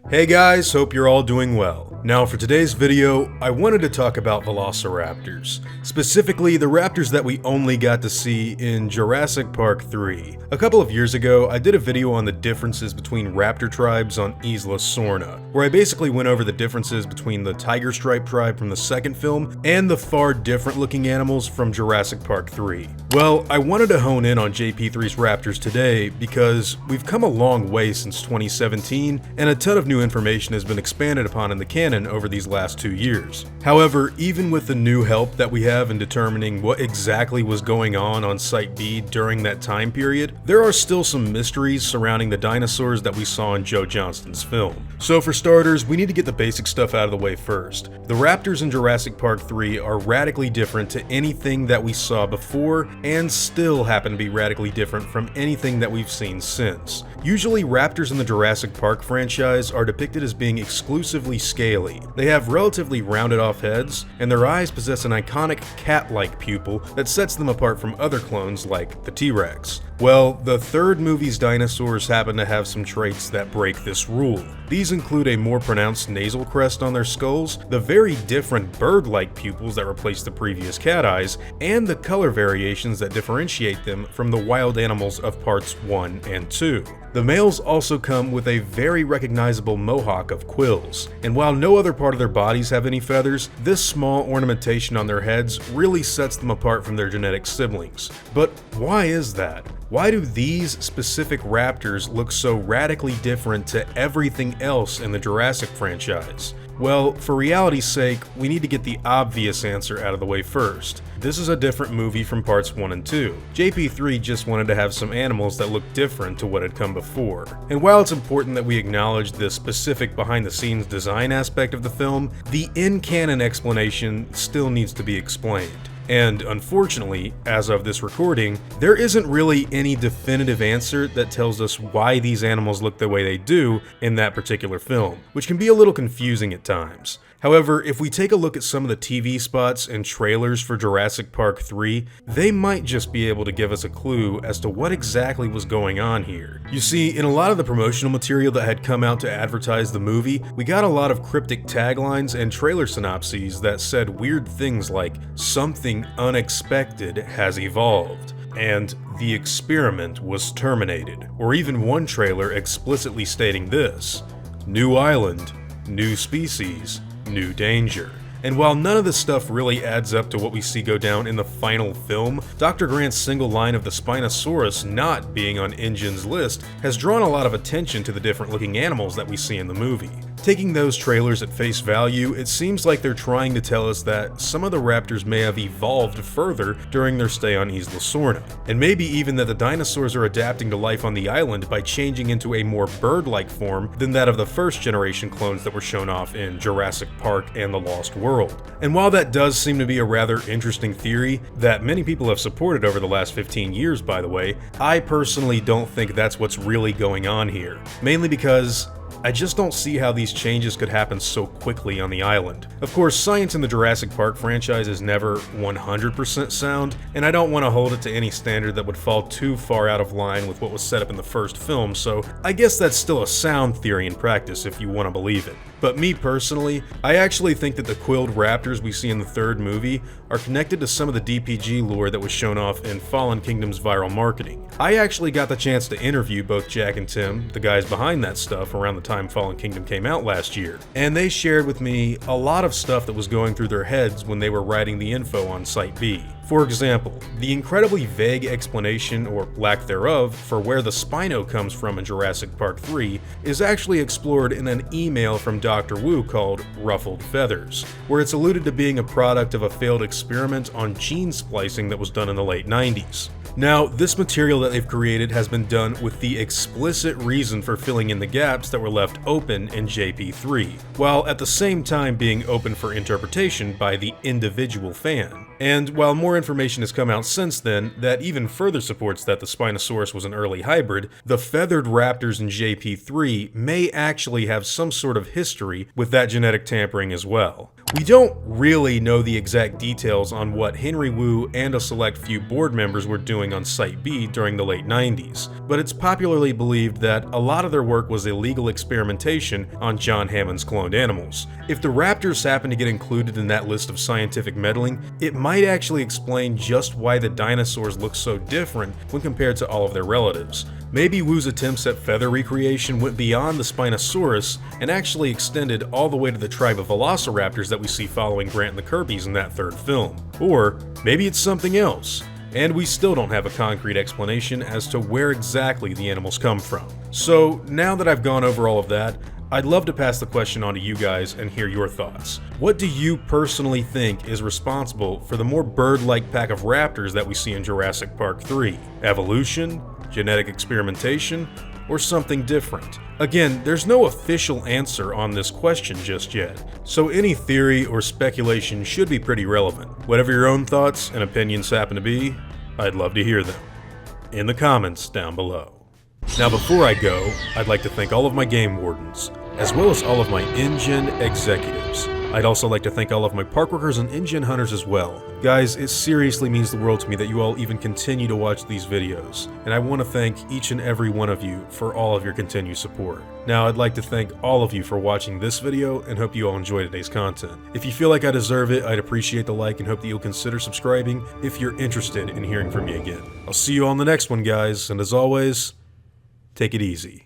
Hey guys, hope you're all doing well. Now for today's video, I wanted to talk about Velociraptors. Specifically, the raptors that we only got to see in Jurassic Park 3. A couple of years ago, I did a video on the differences between raptor tribes on Isla Sorna, where I basically went over the differences between the tiger stripe tribe from the second film and the far different looking animals from Jurassic Park 3. Well, I wanted to hone in on JP3's raptors today because we've come a long way since 2017, and a ton of new information has been expanded upon in the canon over these last 2 years. However, even with the new help that we have in determining what exactly was going on Site B during that time period, there are still some mysteries surrounding the dinosaurs that we saw in Joe Johnston's film. So for starters, we need to get the basic stuff out of the way first. The raptors in Jurassic Park 3 are radically different to anything that we saw before, and still happen to be radically different from anything that we've seen since. Usually, raptors in the Jurassic Park franchise are depicted as being exclusively scaly. They have relatively rounded off heads, and their eyes possess an iconic cat-like pupil that sets them apart from other clones like the T-Rex. Well, the third movie's dinosaurs happen to have some traits that break this rule. These include a more pronounced nasal crest on their skulls, the very different bird-like pupils that replace the previous cat eyes, and the color variations that differentiate them from the wild animals of parts 1 and 2. The males also come with a very recognizable mohawk of quills, and while no other part of their bodies have any feathers, this small ornamentation on their heads really sets them apart from their genetic siblings. But why is that? Why do these specific raptors look so radically different to everything else in the Jurassic franchise? Well, for reality's sake, we need to get the obvious answer out of the way first. This is a different movie from parts 1 and 2. JP3 just wanted to have some animals that looked different to what had come before. And while it's important that we acknowledge the specific behind-the-scenes design aspect of the film, the in-canon explanation still needs to be explained. And unfortunately, as of this recording, there isn't really any definitive answer that tells us why these animals look the way they do in that particular film, which can be a little confusing at times. However, if we take a look at some of the TV spots and trailers for Jurassic Park 3, they might just be able to give us a clue as to what exactly was going on here. You see, in a lot of the promotional material that had come out to advertise the movie, we got a lot of cryptic taglines and trailer synopses that said weird things like, "Something unexpected has evolved," and "The experiment was terminated," or even one trailer explicitly stating this: "New island, new species, new danger." And while none of this stuff really adds up to what we see go down in the final film, Dr. Grant's single line of the Spinosaurus not being on InGen's list has drawn a lot of attention to the different looking animals that we see in the movie. Taking those trailers at face value, it seems like they're trying to tell us that some of the raptors may have evolved further during their stay on Isla Sorna, and maybe even that the dinosaurs are adapting to life on the island by changing into a more bird-like form than that of the first generation clones that were shown off in Jurassic Park and The Lost World. And while that does seem to be a rather interesting theory that many people have supported over the last 15 years, by the way, I personally don't think that's what's really going on here. Mainly because I just don't see how these changes could happen so quickly on the island. Of course, science in the Jurassic Park franchise is never 100% sound, and I don't want to hold it to any standard that would fall too far out of line with what was set up in the first film, so I guess that's still a sound theory in practice if you want to believe it. But me personally, I actually think that the quilled raptors we see in the third movie are connected to some of the DPG lore that was shown off in Fallen Kingdom's viral marketing. I actually got the chance to interview both Jack and Tim, the guys behind that stuff, around the time Fallen Kingdom came out last year, and they shared with me a lot of stuff that was going through their heads when they were writing the info on Site B. For example, the incredibly vague explanation, or lack thereof, for where the Spino comes from in Jurassic Park 3 is actually explored in an email from Dr. Wu called Ruffled Feathers, where it's alluded to being a product of a failed experiment on gene splicing that was done in the late 90s. Now, this material that they've created has been done with the explicit reason for filling in the gaps that were left open in JP3, while at the same time being open for interpretation by the individual fan. And while more information has come out since then that even further supports that the Spinosaurus was an early hybrid, the feathered raptors in JP3 may actually have some sort of history with that genetic tampering as well. We don't really know the exact details on what Henry Wu and a select few board members were doing on Site B during the late 90s, but it's popularly believed that a lot of their work was illegal experimentation on John Hammond's cloned animals. If the Raptors happen to get included in that list of scientific meddling, it might actually explain just why the dinosaurs look so different when compared to all of their relatives. Maybe Wu's attempts at feather recreation went beyond the Spinosaurus and actually extended all the way to the tribe of Velociraptors that we see following Grant and the Kirbys in that third film. Or maybe it's something else, and we still don't have a concrete explanation as to where exactly the animals come from. So now that I've gone over all of that, I'd love to pass the question on to you guys and hear your thoughts. What do you personally think is responsible for the more bird-like pack of raptors that we see in Jurassic Park 3? Evolution? Genetic experimentation? Or something different? Again, there's no official answer on this question just yet, so any theory or speculation should be pretty relevant. Whatever your own thoughts and opinions happen to be, I'd love to hear them in the comments down below. Now before I go, I'd like to thank all of my game wardens, as well as all of my InGen executives. I'd also like to thank all of my park workers and InGen hunters as well. Guys, it seriously means the world to me that you all even continue to watch these videos, and I want to thank each and every one of you for all of your continued support. Now I'd like to thank all of you for watching this video and hope you all enjoy today's content. If you feel like I deserve it, I'd appreciate the like and hope that you'll consider subscribing if you're interested in hearing from me again. I'll see you on the next one, guys, and as always, take it easy.